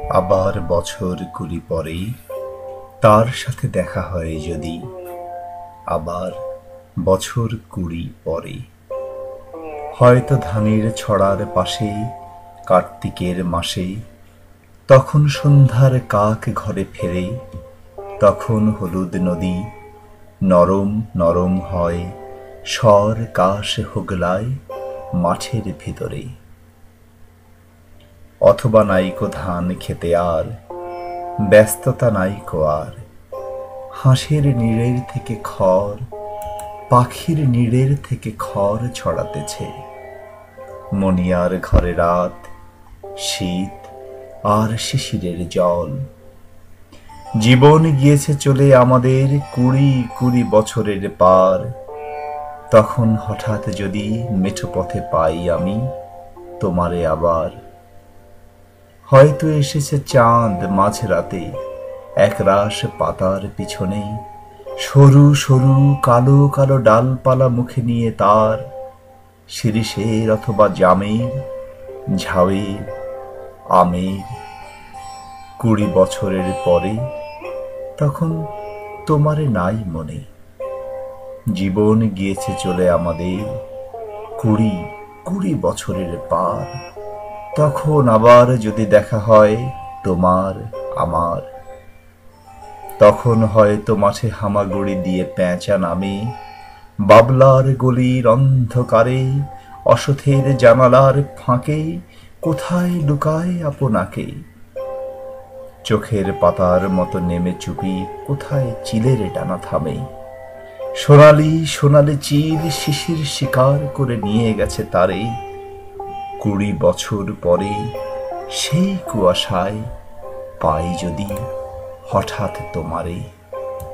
আবার বছর কুড়ি পরে তার সাথে দেখা হয় যদি, আবার বছর কুড়ি পরে হয়তো ধানের ছড়ার পাশে কার্তিকের মাসে, তখন সন্ধ্যার কাক ঘরে ফেরে, তখন হলুদ নদী নরম নরম হয় স্বর কাশ হোগলায় মাঠের ভিতরে। অথবা নাইকো ধান খেতে আর ব্যস্ততা নাইকো আর, হাঁসের নীড়ের থেকে খড়, পাখির নীড়ের থেকে খড় ছড়াতেছে। মণিয়ার ঘরে রাত, শীত আর শিশিরের জল। জীবন গিয়েছে চলে আমাদের কুড়ি কুড়ি বছরের পার। তখন হঠাৎ যদি মেঠো পথে পাই আমি তোমারে আবার, হয়তো এসেছে চাঁদ মাঝরাতে একরাশ পাতার পিছনে, সরু সরু কালো কালো ডালপালা মুখে নিয়ে তার, শিরীষের অথবা জামের, ঝাউয়ের, আমের। কুড়ি বছরের পরে তখন তোমারে নাই মনে। জীবন গিয়েছে চলে আমাদের কুড়ি কুড়ি বছরের পার। তখন আবার যদি দেখা হয় তোমার আমার, তখন হয়তো মাঠে হামাগুড়ি দিয়ে পেঁচা নামে, বাবলার গলির অন্ধকারে অসথের জানালার ফাঁকে কোথায় লুকায় আপনাকে। চোখের পাতার মতো নেমে চুপি কোথায় চিলের ডানা থামে, সোনালি সোনালি চিল শিশির শিকার করে নিয়ে গেছে তারে। কুড়ি বছর পরে সেই কুয়াশায় পাই যদি হঠাৎ তোমারে।